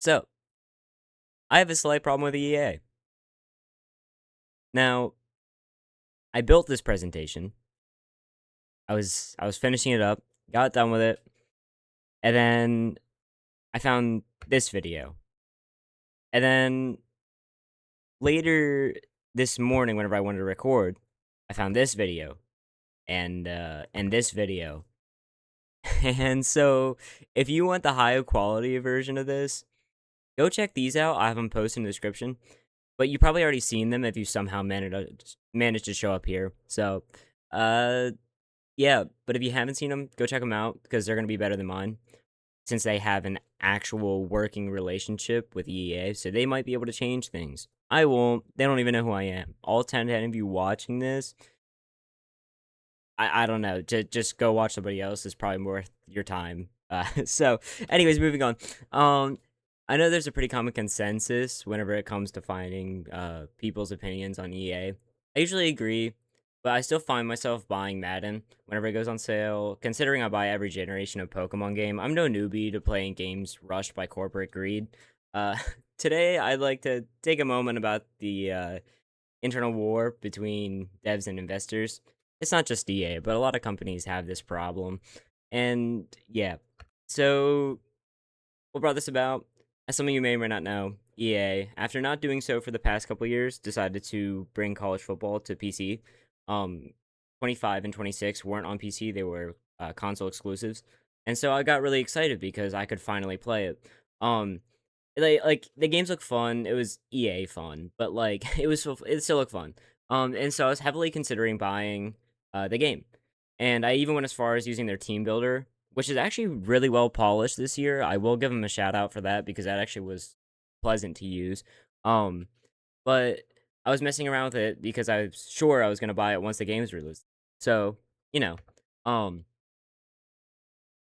So, I have a slight problem with EA. Now, I built this presentation. I was finishing it up, got done with it, and then I found this video. And then later this morning, whenever I wanted to record, I found this video and this video. And so, if you want the high quality version of this, go check these out. I have them posted in the description. But you probably already seen them if you somehow managed to show up here. So, uh, yeah. But if you haven't seen them, go check them out because they're gonna be better than mine since they have an actual working relationship with EA. So they might be able to change things. I won't. They don't even know who I am. All 10 of you watching this, I don't know. Just go watch somebody else is probably worth your time. So, anyways, moving on. Um, I know there's a pretty common consensus whenever it comes to finding people's opinions on EA. I usually agree, but I still find myself buying Madden whenever it goes on sale. Considering I buy every generation of Pokemon game, I'm no newbie to playing games rushed by corporate greed. Uh, Today I'd like to take a moment about the internal war between devs and investors. It's not just EA, but a lot of companies have this problem. And yeah, so what brought this about? As some of you may or may not know, EA, after not doing so for the past couple years, decided to bring college football to PC. Um, 25 and 26 weren't on PC; they were console exclusives, and so I got really excited because I could finally play it. Um, like the games look fun. It was EA fun, but like it still looked fun. And so I was heavily considering buying the game, and I even went as far as using their team builder, which is actually really well polished this year. I will give them a shout out for that because that actually was pleasant to use. Um, but I was messing around with it because I was sure I was gonna buy it once the game's released. So you know, um,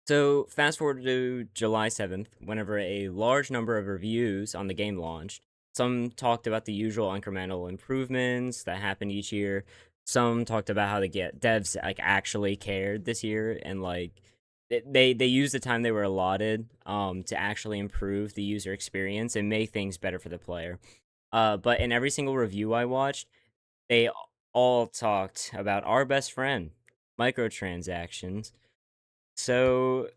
so fast forward to July 7th, whenever a large number of reviews on the game launched. Some talked about the usual incremental improvements that happen each year. Some talked about how the get devs like actually cared this year and like they used the time they were allotted to actually improve the user experience and make things better for the player. But in every single review I watched, they all talked about our best friend, microtransactions. So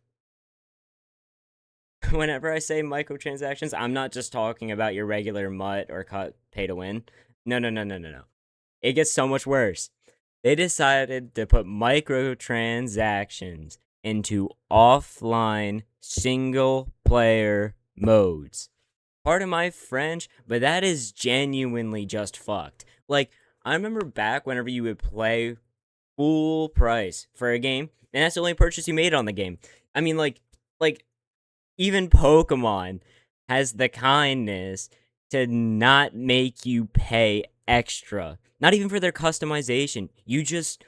whenever I say microtransactions, I'm not just talking about your regular MUT or cut pay to win. No, no, no, no, no, no. It gets so much worse. They decided to put microtransactions into offline single player modes. Pardon my French, but that is genuinely just fucked. Like, I remember back whenever you would play full price for a game, and that's the only purchase you made on the game. I mean, like even Pokemon has the kindness to not make you pay extra. Not even for their customization. You just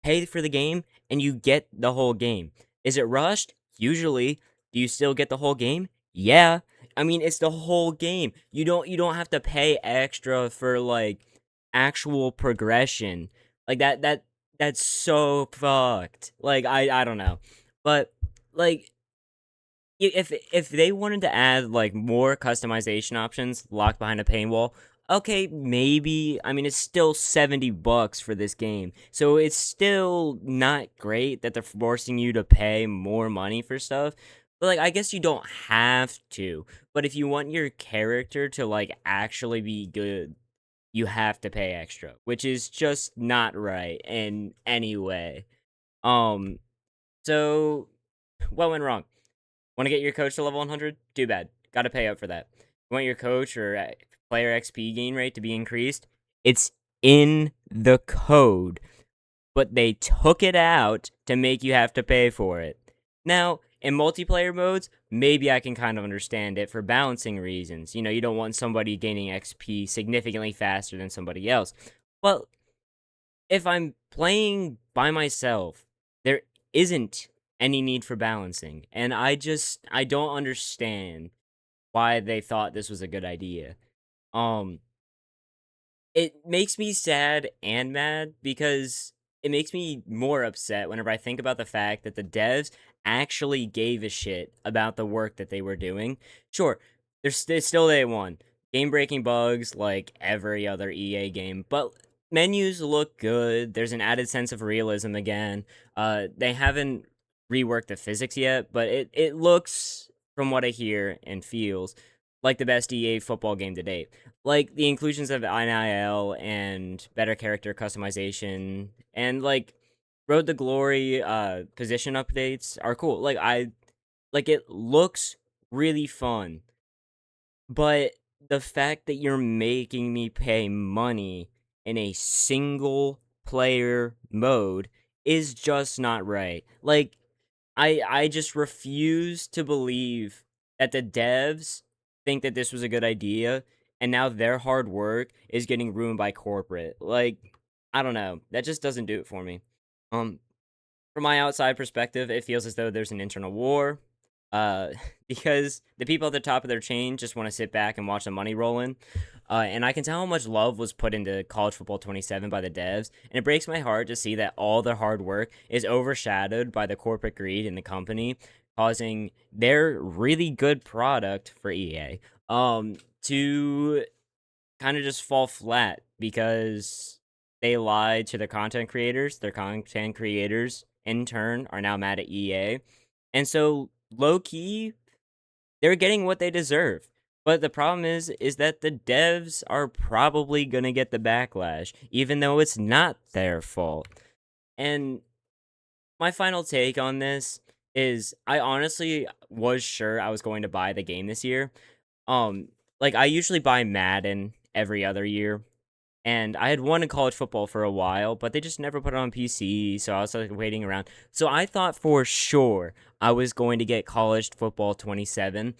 pay for the game and you get the whole game. Is it rushed? Usually. Do you still get the whole game? Yeah. I mean, it's the whole game. You don't have to pay extra for like actual progression. Like that's so fucked. Like I don't know. But like if they wanted to add like more customization options locked behind a paywall, okay, maybe. I mean, it's still $70 for this game, so it's still not great that they're forcing you to pay more money for stuff. But like, I guess you don't have to. But if you want your character to like actually be good, you have to pay extra, which is just not right in any way. Um, so what went wrong? Want to get your coach to level 100? Too bad. Got to pay up for that. You want your coach or player XP gain rate to be increased? It's in the code, but they took it out to make you have to pay for it. Now, in multiplayer modes, maybe I can kind of understand it for balancing reasons. You know, you don't want somebody gaining XP significantly faster than somebody else. Well, if I'm playing by myself, there isn't any need for balancing. And I don't understand why they thought this was a good idea. Um it makes me sad and mad because it makes me more upset whenever I think about the fact that the devs actually gave a shit about the work that they were doing. Sure, There's still day one. Game breaking bugs like every other EA game, but menus look good. There's an added sense of realism again. They haven't reworked the physics yet, but it looks, from what I hear and feels, like the best EA football game to date. Like the inclusions of NIL and better character customization and like Road to Glory position updates are cool. Like it looks really fun, but the fact that you're making me pay money in a single player mode is just not right. Like I just refuse to believe that the devs think that this was a good idea and now their hard work is getting ruined by corporate. Like I don't know. That just doesn't do it for me. Um from my outside perspective, it feels as though there's an internal war. Uh, because the people at the top of their chain just want to sit back and watch the money roll in. And I can tell how much love was put into College Football 27 by the devs, and it breaks my heart to see that all their hard work is overshadowed by the corporate greed in the company, causing their really good product for EA to kind of just fall flat because they lied to their content creators. Their content creators, in turn, are now mad at EA. And so, low key, they're getting what they deserve. But the problem is that the devs are probably gonna get the backlash, even though it's not their fault. And my final take on this is I honestly was sure I was going to buy the game this year. Um, like I usually buy Madden every other year, and I had wanted college football for a while, but they just never put it on PC, so I was like waiting around. So I thought for sure I was going to get college football 27,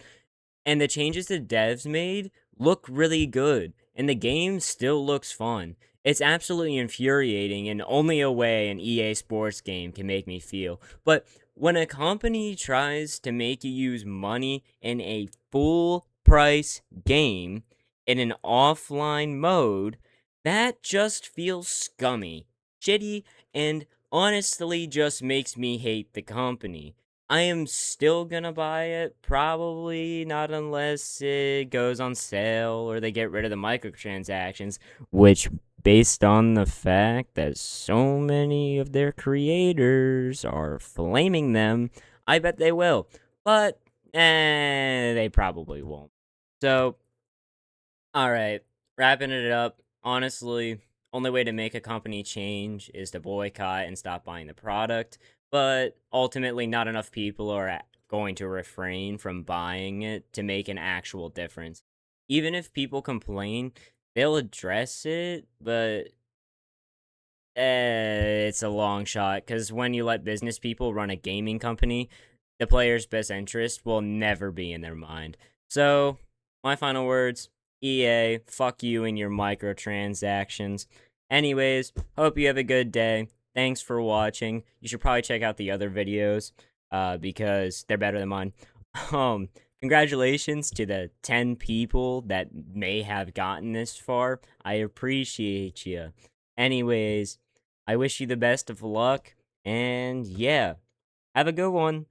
and the changes the devs made look really good, and the game still looks fun. It's absolutely infuriating in only a way an EA Sports game can make me feel. But when a company tries to make you use money in a full price game in an offline mode, that just feels scummy, shitty, and honestly just makes me hate the company. I am still gonna buy it, probably not unless it goes on sale or they get rid of the microtransactions, which, based on the fact that so many of their creators are flaming them, I bet they will. But, they probably won't. So, alright, wrapping it up. Honestly, only way to make a company change is to boycott and stop buying the product, but ultimately, not enough people are going to refrain from buying it to make an actual difference. Even if people complain, they'll address it, but it's a long shot because when you let business people run a gaming company, the player's best interest will never be in their mind. So, my final words: EA, fuck you and your microtransactions. Anyways, hope you have a good day. Thanks for watching. You should probably check out the other videos because they're better than mine. Um, Congratulations to the 10 people that may have gotten this far. I appreciate you. Anyways, I wish you the best of luck, and yeah, have a good one.